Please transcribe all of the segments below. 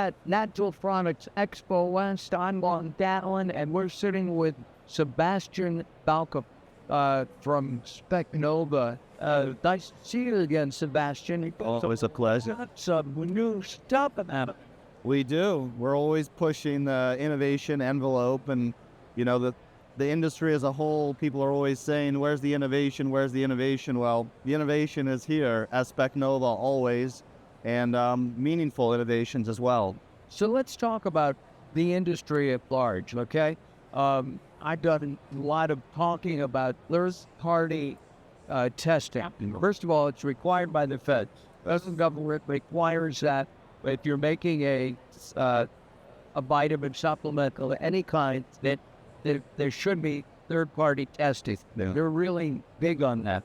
at Natural Products Expo West. I'm Alyn, and we're sitting with Sebastian Balcombe from SpecNova. Nice to see you again, Sebastian. Always a pleasure. Got some new stuff about it. We do. We're always pushing the innovation envelope, and the industry as a whole, people are always saying, where's the innovation? Where's the innovation? Well, the innovation is here at SpecNova always, and meaningful innovations as well. So let's talk about the industry at large, okay? I've done a lot of talking about third-party testing. First of all, it's required by the feds. The federal government requires that if you're making a vitamin supplement of any kind, that there should be third-party testing. Yeah. They're really big on that.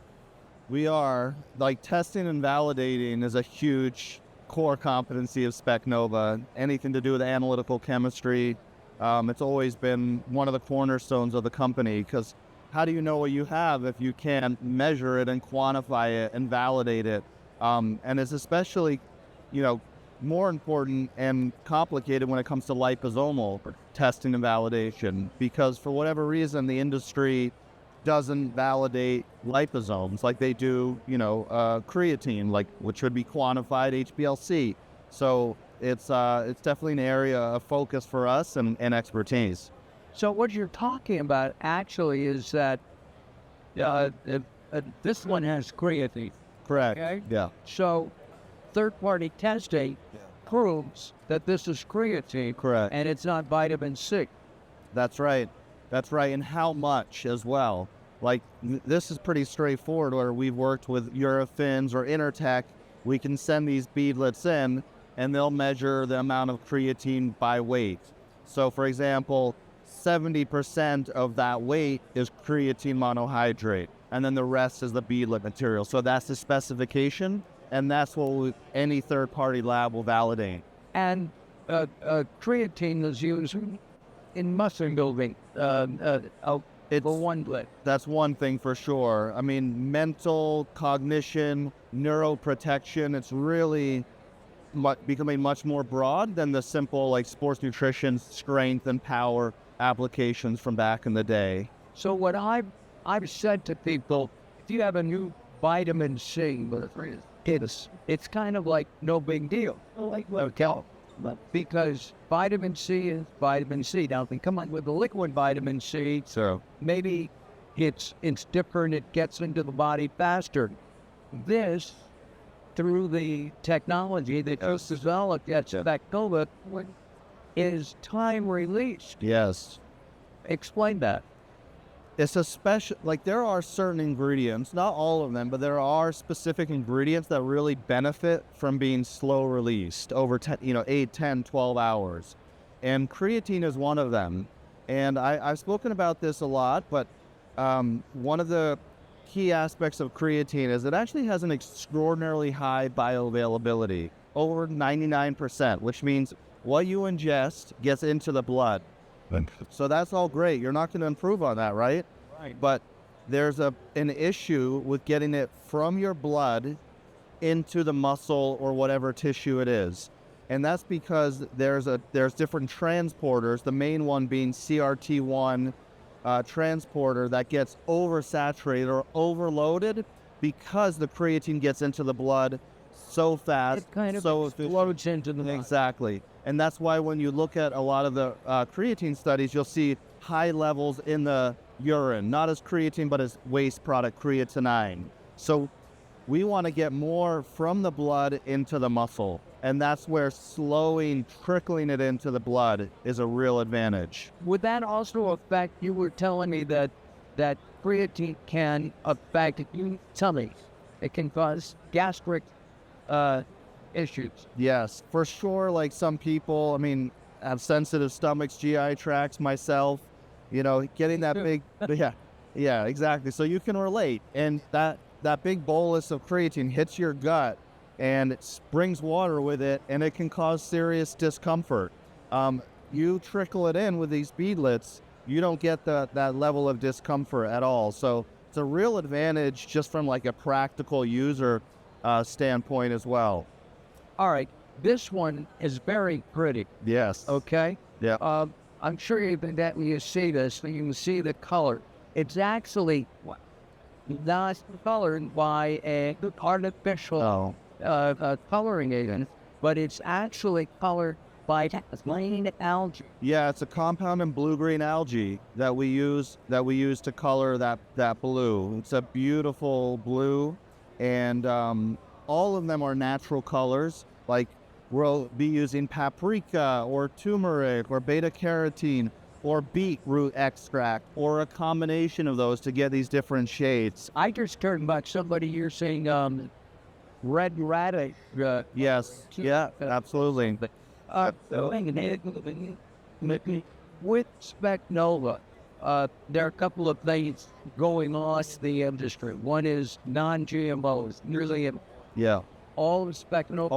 We are. Testing and validating is a huge core competency of SpecNova. Anything to do with analytical chemistry, it's always been one of the cornerstones of the company, because how do you know what you have if you can't measure it and quantify it and validate it? And it's especially, more important and complicated when it comes to liposomal testing and validation, because for whatever reason, the industry doesn't validate liposomes like they do, creatine, which would be quantified HPLC. So it's definitely an area of focus for us and expertise. So what you're talking about actually is that this one has creatine. Correct. Okay? Yeah. So third-party testing proves that this is creatine. Correct. And it's not vitamin C. That's right. That's right. And how much as well. This is pretty straightforward, where we've worked with Eurofins or Intertech. We can send these beadlets in, and they'll measure the amount of creatine by weight. So, for example, 70% of that weight is creatine monohydrate, and then the rest is the beadlet material. So that's the specification, and that's what any third-party lab will validate. And creatine is used in muscle building. It's one bit. That's one thing for sure. I mean, mental, cognition, neuroprotection, it's really becoming much more broad than the simple sports nutrition, strength and power applications from back in the day. So what I've said to people, if you have a new vitamin C, it's kind of like no big deal. Because vitamin C is vitamin C. Now, they come up with the liquid vitamin C, So maybe it's different, it gets into the body faster. This, through the technology that was developed at SpecNova, is time-released. yes. Explain that. It's a special, there are certain ingredients, not all of them, but there are specific ingredients that really benefit from being slow released over 8, 10, 12 hours. And creatine is one of them. And I've spoken about this a lot, but one of the key aspects of creatine is it actually has an extraordinarily high bioavailability, over 99%, which means what you ingest gets into the blood. So that's all great. You're not going to improve on that, right? Right. But there's an issue with getting it from your blood into the muscle or whatever tissue it is. And that's because there's different transporters, the main one being CRT1 transporter that gets oversaturated or overloaded because the creatine gets into the blood so fast. It kind of so explodes into the blood. Exactly. And that's why when you look at a lot of the creatine studies, you'll see high levels in the urine, not as creatine, but as waste product creatinine. So we want to get more from the blood into the muscle. And that's where trickling it into the blood is a real advantage. Would that also affect, you were telling me that creatine can affect your tummy. It can cause gastric issues. Yes, for sure. Some people, have sensitive stomachs, GI tracts, myself, getting that big, yeah, exactly. So you can relate. And that big bolus of creatine hits your gut and it brings water with it, and it can cause serious discomfort. You trickle it in with these beadlets, you don't get that level of discomfort at all. So it's a real advantage just from a practical user standpoint as well. All right. This one is very pretty. Yes. Okay. Yeah. I'm sure you see this, and you can see the color. It's actually not colored by an artificial Oh. coloring agent, but it's actually colored by plain algae. Yeah, it's a compound in blue-green algae that we use to color that blue. It's a beautiful blue, and all of them are natural colors. Like we'll be using paprika or turmeric or beta carotene or beetroot extract or a combination of those to get these different shades. I just heard about somebody here saying red radish. Yes. Yeah. Absolutely. With SpecNova, there are a couple of things going on in the industry. One is non-GMOs, nearly Yeah. all of SpecNova,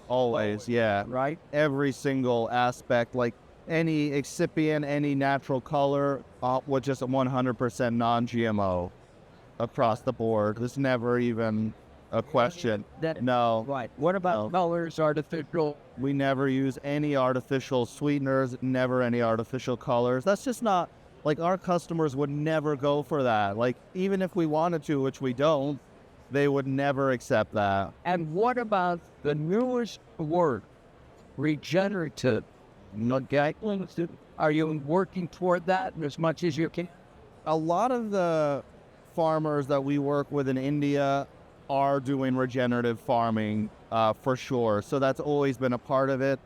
Always. Yeah. right? Every single aspect, like any excipient, any natural color, with just 100% non-GMO across the board. There's never even a question. No. Right. What about colors, artificial? We never use any artificial sweeteners, never any artificial colors. That's just not, like, our customers would never go for that. Like, even if we wanted to, which we don't, they would never accept that. And what about the newest word, regenerative? Okay. Are you working toward that as much as you can? A lot of the farmers that we work with in India are doing regenerative farming for sure. So that's always been a part of it.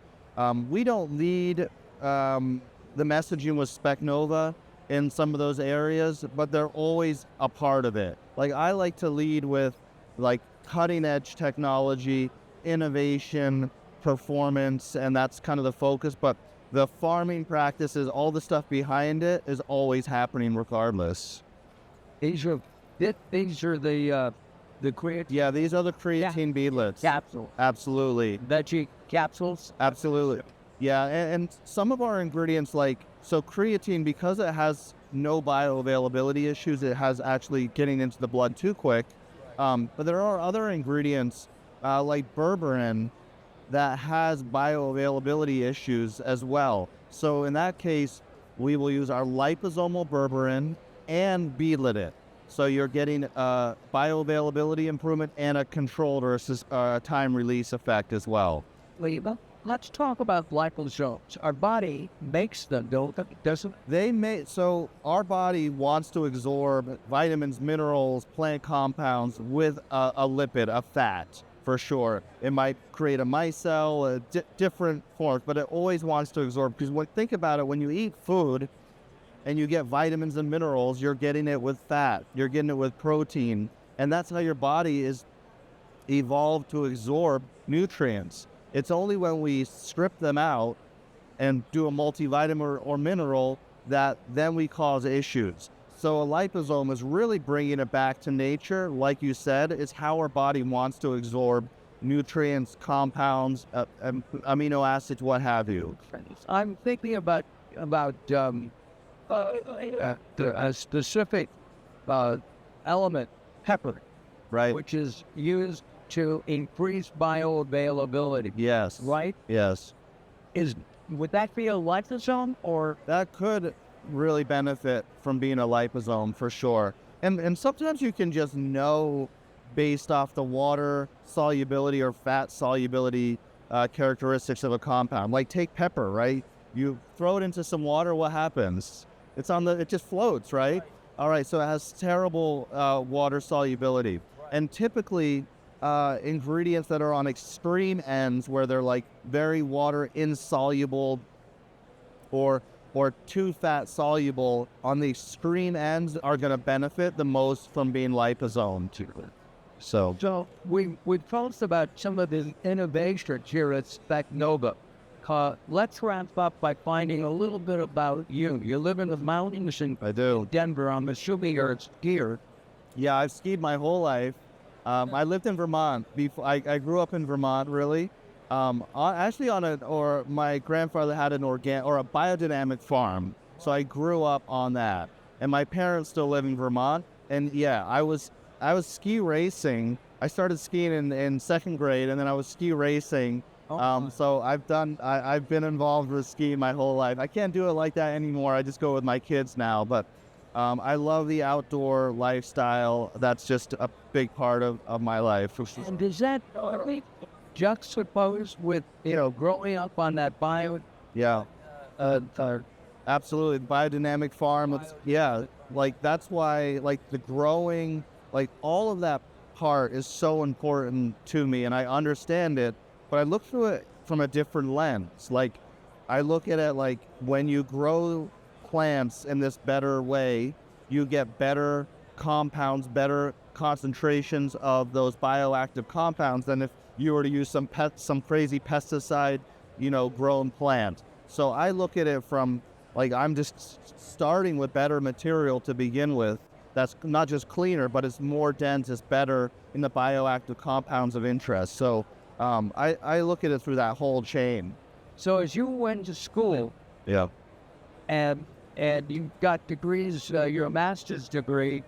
We don't lead the messaging with SpecNova in some of those areas, but they're always a part of it. Like I like to lead with like cutting edge technology, innovation, performance, and that's kind of the focus. But the farming practices, all the stuff behind it is always happening regardless. These are the creatine. Yeah, these are the creatine beadlets. Capsule. Absolutely. Veggie capsules. Absolutely. Yeah, and some of our ingredients, like, so creatine, because it has no bioavailability issues, it has actually getting into the blood too quick. But there are other ingredients like berberine that has bioavailability issues as well. So in that case, we will use our liposomal berberine and beadlet it. So you're getting a bioavailability improvement and a controlled or a time release effect as well. Let's talk about liposomes. Our body makes them, doesn't it? So our body wants to absorb vitamins, minerals, plant compounds with a lipid, a fat, for sure. It might create a micelle, different forms, but it always wants to absorb. Because think about it, when you eat food and you get vitamins and minerals, you're getting it with fat, you're getting it with protein. And that's how your body is evolved to absorb nutrients. It's only when we strip them out and do a multivitamin or mineral that then we cause issues. So a liposome is really bringing it back to nature. Like you said, it's how our body wants to absorb nutrients, compounds, amino acids, what have you. I'm thinking about a specific element, pepper, Right. which is used to increase bioavailability. Yes. Right? Yes. Would that be a liposome or? That could really benefit from being a liposome for sure. And sometimes you can just know based off the water solubility or fat solubility characteristics of a compound. Like take pepper, right? You throw it into some water, what happens? It just floats, right? All right, so it has terrible water solubility. And typically ingredients that are on extreme ends where they're like very water insoluble or too fat soluble on the extreme ends are going to benefit the most from being liposome too. So we've talked about some of the innovations here at SpecNova. Let's wrap up by finding a little bit about you. You live in the mountains in I do. Denver. I'm assuming you're a skier. Yeah, I've skied my whole life. I lived in Vermont. I grew up in Vermont, really. My grandfather had a biodynamic farm, so I grew up on that. And my parents still live in Vermont. And yeah, I was ski racing. I started skiing in second grade, and then I was ski racing So I've been involved with skiing my whole life. I can't do it like that anymore. I just go with my kids now. But I love the outdoor lifestyle. That's just a big part of my life. And does that juxtapose with, growing up on that Yeah. Absolutely. Biodynamic farm. Like that's why like the growing, like all of that part is so important to me, and I understand it, but I look through it from a different lens. Like I look at it like when you grow plants in this better way, you get better compounds, better concentrations of those bioactive compounds than if you were to use some crazy pesticide, grown plant. So I look at it from like I'm just starting with better material to begin with. That's not just cleaner, but it's more dense, it's better in the bioactive compounds of interest. So I look at it through that whole chain. So as you went to school, Yeah. and you got degrees, your master's degree,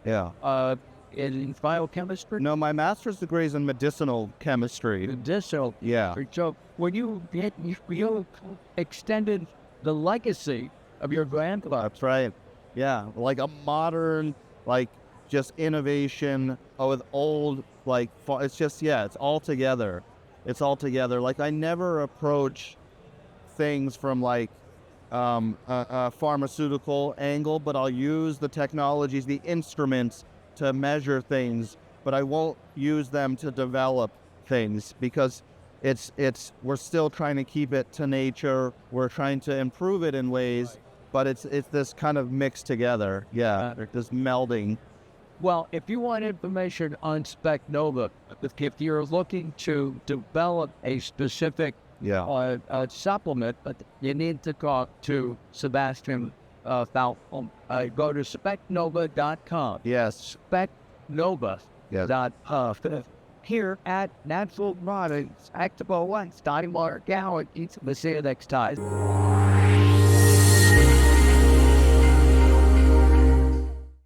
in biochemistry. No, my master's degree is in medicinal chemistry. Medicinal. Yeah. So when you extended the legacy of your grandfather. That's right. Yeah, like a modern, like just innovation with old, like it's just it's all together. It's all together. Like I never approach things from like a pharmaceutical angle, but I'll use the technologies, the instruments to measure things, but I won't use them to develop things because we're still trying to keep it to nature. We're trying to improve it in ways, but it's this kind of mixed together. Yeah, this melding. Well, if you want information on SpecNova, if you're looking to develop a specific supplement, you need to talk to Sebastian Balcombe. Go to SpecNova.com. Yes. SpecNova.com. Here at Natural Products, Activo One, starting Mark Gowan. See you next time.